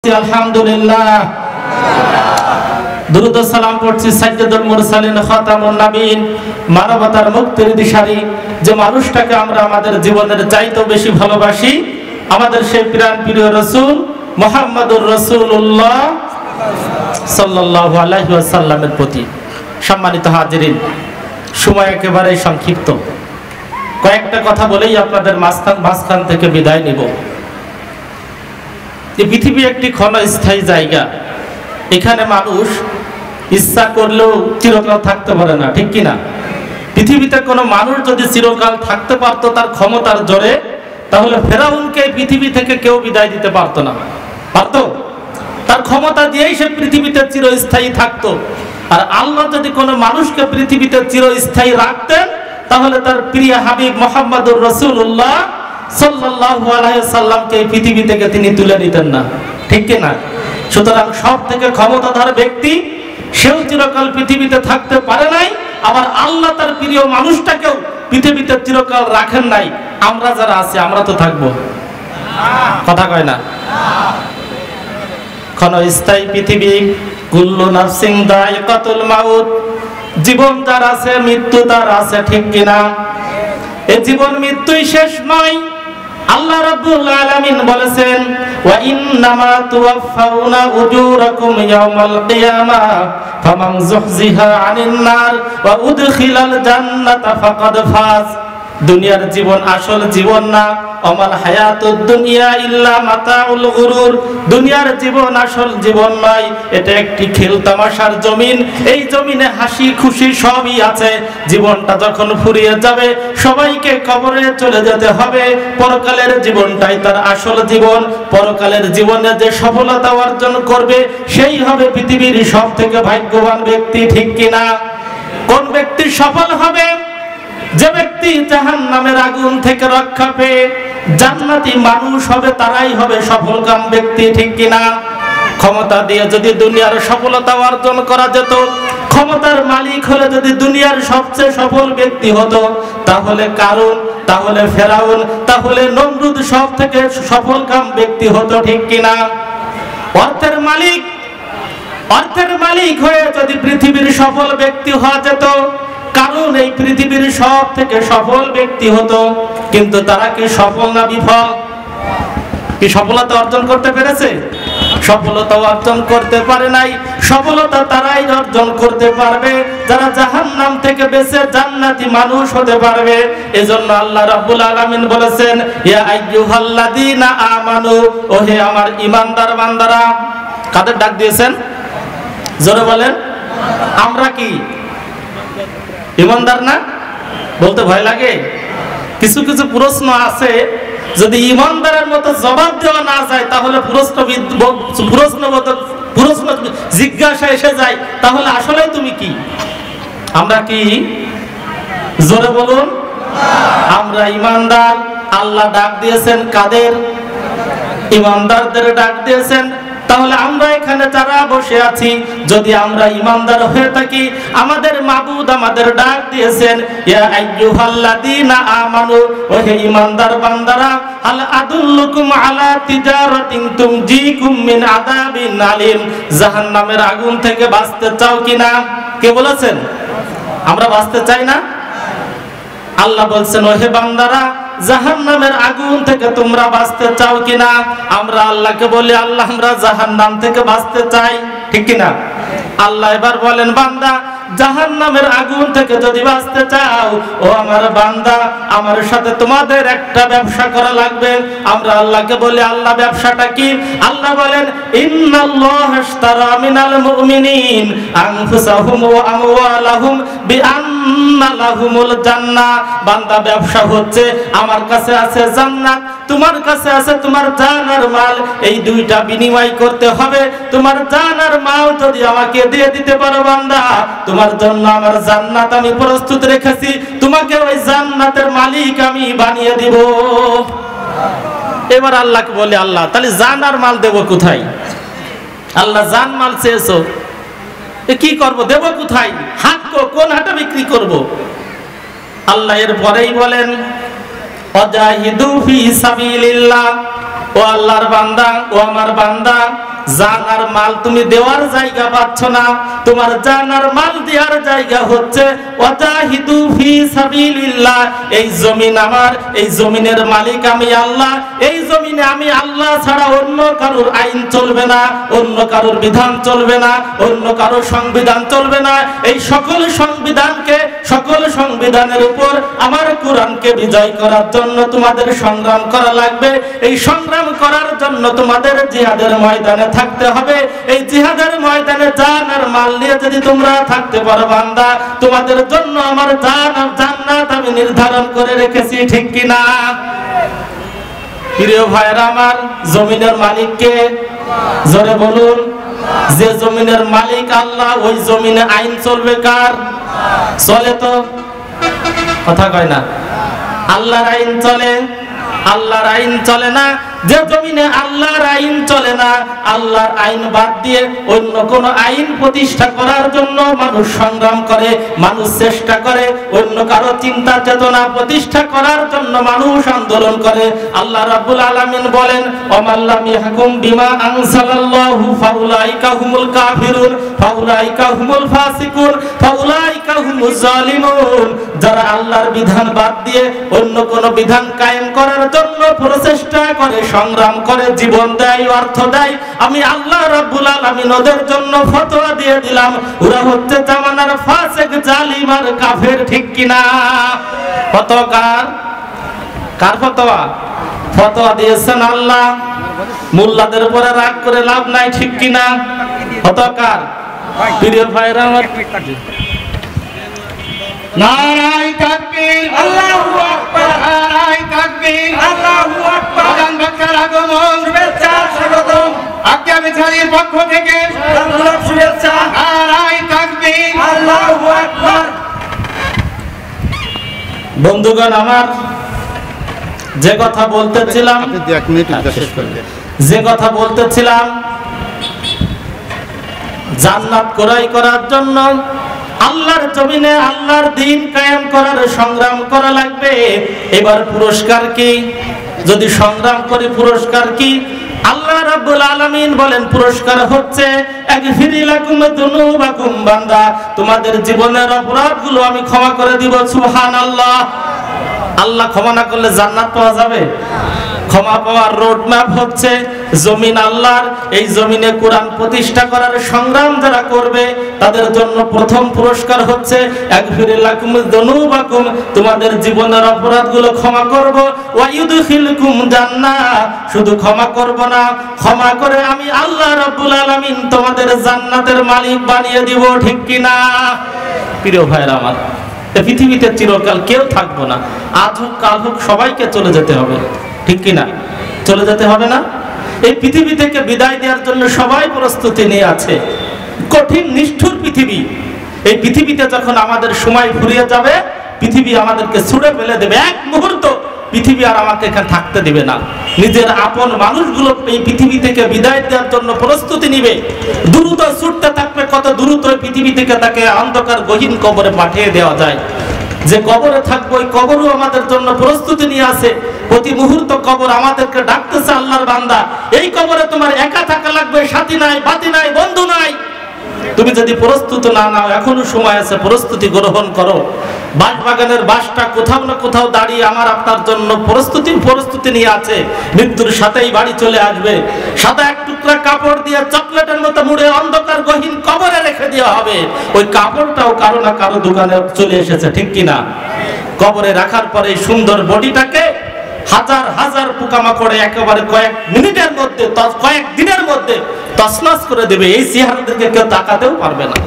পড়ছি আলহামদুলিল্লাহ। দুরূদ ও সালাম পড়ছি সাইয়্যিদুল মুরসালিন খাতামুন নবীন, মানবতার মুক্তির দিশারি, যে মানুষটাকে আমরা আমাদের জীবনের চাইতেও বেশি ভালোবাসি, আমাদের সেই প্রাণ প্রিয় রাসূল মুহাম্মদুর রাসূলুল্লাহ সাল্লাল্লাহু আলাইহি ওয়াসাল্লামের প্রতি। সম্মানিত হাজিরিন, সময় একেবারে সংক্ষিপ্ত, কয়েকটা কথা বলেই আপনাদের মাঝখান থেকে বিদায় নিব। এই পৃথিবী একটি ক্ষণস্থায়ী জায়গা, এখানে মানুষ ইচ্ছা করলেও চিরকাল থাকতে পারে না, ঠিক কিনা? পৃথিবীতে কোনো মানুষ যদি চিরকাল থাকতে পারতো তার ক্ষমতার জোরে, তাহলে ফেরাউনকে পৃথিবী থেকে কেউ বিদায় দিতে পারতো না। পারতো? তার ক্ষমতা দিয়েই সে পৃথিবীতে চিরস্থায়ী থাকতো। আর আল্লাহ যদি কোনো মানুষকে পৃথিবীতে চিরস্থায়ী রাখতেন, তাহলে তার প্রিয় হাবিব মুহাম্মদুর রাসূলুল্লাহ সাল্লাল্লাহু আলাইহি সাল্লামকে পৃথিবী থেকে তিনি তুলে নিতেন না, ঠিক কিনা? সুতরাং সব থেকে ক্ষমতাধর ব্যক্তি, সেও চিরকাল পৃথিবীতে থাকতে পারে নাই, আবার আল্লাহ তার প্রিয় মানুষটাকেও পৃথিবীতে চিরকাল রাখেন নাই। আমরা যারা আছি আমরা তো থাকবো, কথা কয় না? ক্ষণস্থায়ী পৃথিবী, কুল্লু নাফসিন যায়িকাতুল মাউত, জীবন যার আছে মৃত্যু তার আছে, ঠিক কিনা? এই জীবন মৃত্যুই শেষ নয়। আল্লাহ রাব্বুল আলামিন বলেছেন, ওয়া ইন্নামা তুওয়াফাউনা উজুরাকুম ইয়াওমাল কিয়ামাহ ফামান যুহজিহা আনিন নার ওয়া উদখিলাল জান্নাতা ফাকাদ ফাজ। দুনিয়ার জীবন আসল জীবন না, অমাল হায়াতুদ দুনিয়া ইল্লা মাতাউল গুরুর। দুনিয়ার জীবন আসল জীবন নয়, এটা একটি খেল তামাশার জমিন। এই জমিনে হাসি খুশি সবই আছে। জীবনটা যখন ফুরিয়ে যাবে, সবাইকে কবরে চলে যেতে হবে। পরকালের জীবনটাই তার আসল জীবন। পরকালের জীবনে যে সফলতা অর্জন করবে, সেই হবে পৃথিবীর সব থেকে ভাগ্যবান ব্যক্তি, ঠিক কিনা? কোন ব্যক্তি সফল হবে? যে ব্যক্তি জাহান্নামের আগুন থেকে রক্ষা পেয়ে জান্নাতি মানুষ হবে, তারাই হবে সফলকাম ব্যক্তি, ঠিক কিনা? ক্ষমতা দিয়ে যদি দুনিয়ার সফলতা অর্জন করা যেত, ক্ষমতার মালিক হলে যদি দুনিয়ার সবচেয়ে সফল ব্যক্তি হতো, তাহলে কারুন, তাহলে ফেরাউন, তাহলে নমরুদ সব থেকে সফলকাম ব্যক্তি হতো, ঠিক কিনা? অর্থের মালিক হয়ে যদি পৃথিবীর সফল ব্যক্তি হওয়া যেত, কারণ এই পৃথিবীর সব থেকে সফল ব্যক্তি হতো। কিন্তু তারা কি সফল না বিফল? কি সফলতা অর্জন করতে পেরেছে? সফলতা অর্জন করতে পারে নাই। সফলতা তারাই অর্জন করতে পারবে যারা জাহান্নাম থেকে বেঁচে জান্নাতি মানুষ হতে পারবে। এজন্য আল্লাহ রাব্বুল আলামিন বলেছেন, ইয়া আইয়ুহাল্লাযীনা আমানু, ও হে আমার ঈমানদার বান্দারা। কাদের ডাক দিয়েছেন? জোরে বলেন। আমরা কি ঈমানদার না? বলতে ভয় লাগে। কিছু কিছু প্রশ্ন আছে, যদি ঈমানদারের মতো জবাব দেওয়া না যায়, তাহলে প্রশ্ন জিজ্ঞাসা এসে যায়, তাহলে আসলে তুমি কি? আমরা কি? জোরে বলুন। আমরা ঈমানদার। আল্লাহ ডাক দিয়েছেন কাদের? ঈমানদারদের ডাক দিয়েছেন। তাহলে আমরা এখানে যারা বসে আছি, যদি আমরা ঈমানদার হয়ে থাকি, আমাদের মাবুদ আমাদের ডাক দিয়েছেন, ইয়া আইয়ুহাল্লাযীনা আমানু, ও হে ঈমানদার বান্দারা, হাল আদুল্লুকুম আলা তিজারাতিন তুমজিকুম মিন আযাবিন আলিম। জাহান্নামের আগুন থেকে বাঁচতে চাও কিনা? কে বলেছেন? আমরা বাঁচতে চাই না? আল্লাহ বলছেন, ও হে বান্দারা, জাহান্নামের আগুন থেকে তোমরা বাঁচতে চাও কিনা? আমরা আল্লাহকে বলি, আল্লাহ আমরা জাহান্নাম থেকে বাঁচতে চাই, ঠিক কিনা? আল্লাহ এবার বলেন, বান্দা, জাহান্নামের আগুন থেকে যদি বাঁচতে চাও, ও আমার বান্দা, আমার সাথে তোমাদের একটা ব্যবসা করা লাগবে। আমরা আল্লাহকে বলি, আল্লাহ ব্যবসাটা কি? আল্লাহ বলেন, ইন্নাল্লাহা ইশতারা মিনাল মুমিনিন আনফুসাহুম ওয়া আমওয়ালাহুম বিআন্না লাহুমুল জান্নাহ। বান্দা, ব্যবসা হচ্ছে আমার কাছে আছে জান্নাত, তোমার কাছে আছে তোমার জান আর মাল। এই দুইটা বিনিময় করতে হবে। তোমার জান আর মাল যদি আমাকে দিয়ে দিতে পারো বান্দা, তোমার জন্য আমার জান্নাত আমি প্রস্তুত রেখেছি, তোমাকে ওই জান্নাতের মালিক আমি বানিয়ে দিব। এবার আল্লাহকে বলে, আল্লাহ তাহলে জান আর মাল দেব কোথায়? আল্লাহ জান মাল চেয়েছো, কি করব, দেব কোথায়? হাট কোন হাটে বিক্রি করব? আল্লাহ এর পরেই বলেন, ওয়াজাহিদু ফি সাবিলিল্লাহ। ও আল্লাহর বান্দা, ও আমার বান্দা, জান আর মাল তুমি দেওয়ার জায়গা পাচ্ছ না, তোমার জান আর মাল দেওয়ার জায়গা হচ্ছে ওয়াজাহিদু ফি সাবিলিল্লাহ। এই জমিন আমার, এই জমিনের মালিক আমি আল্লাহ, এই জমিনে আমি আল্লাহ ছাড়া অন্য কারোর আইন চলবে না, অন্য কারোর বিধান চলবে না, অন্য কারোর সংবিধান চলবে না। এই সকল সংবিধানকে, সকল সংবিধানের উপর আমার কোরআনকে বিজয় করার জন্য তোমাদের সংগ্রাম করা লাগবে। এই সংগ্রাম করার জন্য তোমাদের জিহাদের ময়দানে থাকতে হবে। এই জিহাদের ময়দানে জান আর মাল নিয়ে যদি তোমরা থাকতে পারো বান্দা, তোমাদের জন্য আমার জান আর জান্নাত আমি নির্ধারণ করে রেখেছি, ঠিক কি না? প্রিয় ভাইরা আমার, জমিনের মালিক কে? জোরে বলুন। যে জমিনের মালিক আল্লাহ, ওই জমিনে আইন চলবে কার? চলে তো? কথা কয় না। আল্লাহর আইন চলে, আল্লাহর আইন চলে না। যে জমিনে আল্লাহর আইন চলে না, আল্লাহর আইন বাদ দিয়ে অন্য কোন আইন প্রতিষ্ঠা করার জন্য মানুষ সংগ্রাম করে, মানুষ চেষ্টা করে, অন্য কারো চিন্তা চেতনা প্রতিষ্ঠা করার জন্য মানুষ আন্দোলন করে। আল্লাহ রাব্বুল আলামিন বলেন, ওয়ামাল্লাম ইয়াহকুম বিমা আনজালাল্লাহু ফাউলাইকা হুমুল কাফিরুন ফাউলাইকা হুমুল ফাসিকুন ফাউলাইকা হুমুজ জালিমুন। যারা আল্লাহর বিধান বাদ দিয়ে অন্য কোন বিধান কায়েম করার জন্য প্রচেষ্টা করে, সংগ্রাম করে, জীবন দেয়, অর্থ দেয়, আমি আল্লাহ রাব্বুল আলামিন ওদের জন্য ফতোয়া দিয়ে দিলাম, ওরা হচ্ছে জামানার ফাসিক, জালিম আর কাফের, ঠিক কি না? ফতোয়া কার? কার ফতোয়া? ফতোয়া দিয়েছেন আল্লাহ। মোল্লাদের উপরে রাগ করে লাভ নাই, ঠিক কি না? ফতোয়া কার? প্রিয় ভাইরা আমার, নারায়ে তাকবীর, আল্লাহু আকবার, নারায়ে তাকবীর, আল্লাহু আকবার। প্রধান বক্তার আগমন, শুভেচ্ছা, স্বাগতম। আগামী ছাড়ির পক্ষ থেকে শুভেচ্ছা, নারায়ে তাকবীর, আল্লাহু আকবার। বন্ধুগণ আমার, যে কথা বলতেছিলাম, যে কথা বলতেছিলাম, জান্নাত ক্রয় করার জন্য আল্লাহর জমিনে আল্লাহর দ্বীন কায়েম করার সংগ্রাম করা লাগবে। এবার পুরস্কার কি? যদি সংগ্রাম করি পুরস্কার কি? আল্লাহ রাব্বুল আলামিন বলেন পুরস্কার হচ্ছে আগফিরি লাকুম যুনুবাকুম। বান্দা, তোমাদের জীবনের অপরাধগুলো আমি ক্ষমা করে দিব। সুবহানাল্লাহ। আল্লাহ ক্ষমা না করলে জান্নাত পাওয়া যাবে? ক্ষমা পাওয়ার রোড ম্যাপ হচ্ছে জমিন আল্লাহর। এই জমিনে কোরআন প্রতিষ্ঠা করার সংগ্রাম যারা করবে তাদের জন্য প্রথম পুরস্কার হচ্ছে আগফিরি লাকুম যুনুবাকুম, তোমাদের জীবনের অপরাধগুলো ক্ষমা করব। ওয়া ইউদখিলকুম জান্নাহ, শুধু ক্ষমা করব না, ক্ষমা করে আমি আল্লাহ রাব্বুল আলামিন তোমাদের জান্নাতের মালিক বানিয়ে দিব, ঠিক কি না? প্রিয় ভাইরা আমার, এই পৃথিবীতে চিরকাল কেউ থাকবো না। আজ হোক কাল হোক সবাইকে চলে যেতে হবে, ঠিক কি না? চলে যেতে হবে না? এই পৃথিবী থেকে বিদায় দেওয়ার জন্য সবাই প্রস্তুতি নিয়ে আছে। কঠিন নিষ্ঠুর পৃথিবী। এই পৃথিবীতে যখন আমাদের সময় ফুরিয়ে যাবে, পৃথিবী আমাদেরকে ছুঁড়ে ফেলে দেবে। এক মুহূর্ত পৃথিবী আর আমাকে এখানে থাকতে দিবে না। নিজের আপন মানুষগুলো এই পৃথিবী থেকে বিদায় দেওয়ার জন্য প্রস্তুতি নিবে, দ্রুত ছুটতে থাকবে। কত দ্রুত পৃথিবী থেকে তাকে অন্ধকার গহীন কবরে পাঠিয়ে দেওয়া যায়। যে কবরে থাকবো, ওই কবরও আমাদের জন্য প্রস্তুতি নিয়ে আছে। প্রতি মুহূর্ত কবর আমাদেরকে ডাকতেছে, আল্লাহর বান্দা, এই কবরে তোমার একা থাকা লাগবে, সাথী নাই, বাতি নাই, বন্ধু নাই। তুমি যদি প্রস্তুত না নাও, এখনো সময় আছে, প্রস্তুতি গ্রহণ করো। বাঁশবাগানের বাঁশটা কোথাও না কোথাও দাঁড়িয়ে আমার আপনার জন্য প্রস্তুতি নিয়ে আছে। মৃত্যুর সাথেই বাড়ি চলে আসবে। সাদা এক টুকরা কাপড় দিয়ে চকলেটের মতো মুড়ে অন্ধকার গহীন কবরে রেখে দেওয়া হবে। ওই কাপড়টাও কারো না কারো দোকানে চলে এসেছে, ঠিক কিনা? কবরে রাখার পরে সুন্দর বডিটাকে হাজার হাজার পোকামাকড়ে একেবারে কয়েক মিনিটের মধ্যে, কয়েক দিনের মধ্যে তছনছ করে দেবে। এই চেহারাদেরকে কেউ তাকাতেও পারবে না।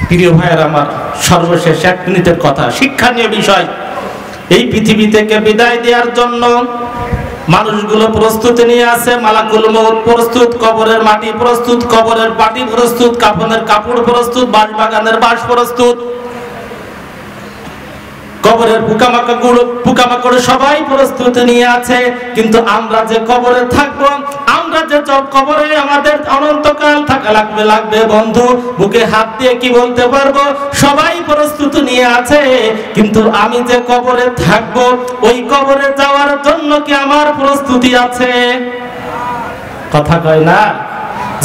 প্রিয় ভাইয়ের আমার, সর্বশেষ 1 মিনিটের কথা, শিক্ষণীয় বিষয়। এই পৃথিবী থেকে বিদায় দেওয়ার জন্য মানুষগুলো প্রস্তুতি নিয়ে আছে। মালাকুল মউত প্রস্তুত, কবরের মাটি প্রস্তুত, কবরের পাটি প্রস্তুত, কাফনের কাপড় প্রস্তুত, বাঁশবাগানের বাঁশ প্রস্তুত, কবরের পোকামাকড় সবাই প্রস্তুতি নিয়ে আছে। কিন্তু আমরা যে কবরে থাকবো, আমরা যে কবরে আমাদের অনন্তকাল থাকা লাগবে বন্ধু, বুকে হাত দিয়ে কি বলতে পারবো? সবাই প্রস্তুতি নিয়ে আছে। কিন্তু আমি যে কবরে থাকবো, ওই কবরে যাওয়ার জন্য কি আমার প্রস্তুতি আছে? কথা কয় না।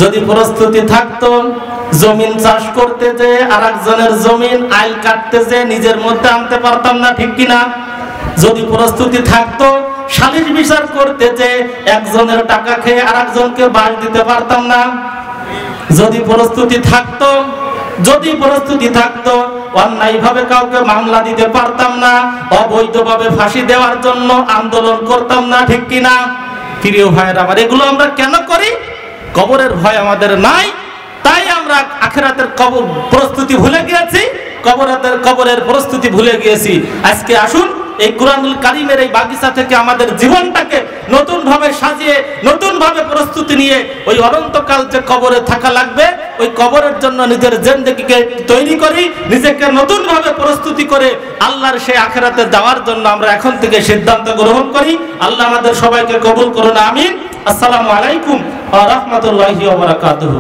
যদি প্রস্তুতি থাকতো জমিন চাষ করতে যে আরেকজনের জমিন আইল কাটতে যে নিজের মধ্যে আনতে পারতাম না, ঠিক কিনা? যদি প্রস্তুতি থাকতো সালিশ বিচার করতে যে একজনের টাকা খেয়ে আরেকজনকে বাস দিতে পারতাম না। যদি প্রস্তুতি থাকতো অন্যায়ভাবে কাউকে মামলা দিতে পারতাম না, অবৈধভাবে ফাঁসি দেওয়ার জন্য আন্দোলন করতাম না, ঠিক কিনা? প্রিয় ভাইয়েরা আমার, এগুলো আমরা কেন করি? কবরের ভয় আমাদের নাই, তাই আমরা আখিরাতের কবর প্রস্তুতি ভুলে গিয়েছি, কবরের প্রস্তুতি ভুলে গিয়েছি। আজকে আসুন এই কুরআনুল কারীমের এই বাগিচা থেকে আমাদের জীবনটাকে নতুন ভাবে সাজিয়ে, নতুন ভাবে প্রস্তুতি নিয়ে ওই অনন্তকাল যে কবরে থাকা লাগবে, ওই কবরের জন্য নিজের জিন্দেগিকে তৈরি করি, নিজেকে নতুন ভাবে প্রস্তুতি করে আল্লাহর সেই আখিরাতে যাওয়ার জন্য আমরা এখন থেকে সিদ্ধান্ত গ্রহণ করি। আল্লাহ আমাদের সবাইকে কবুল করুন, আমিন। আসসালামু আলাইকুম ওয়া রাহমাতুল্লাহি ওয়া বারাকাতুহু।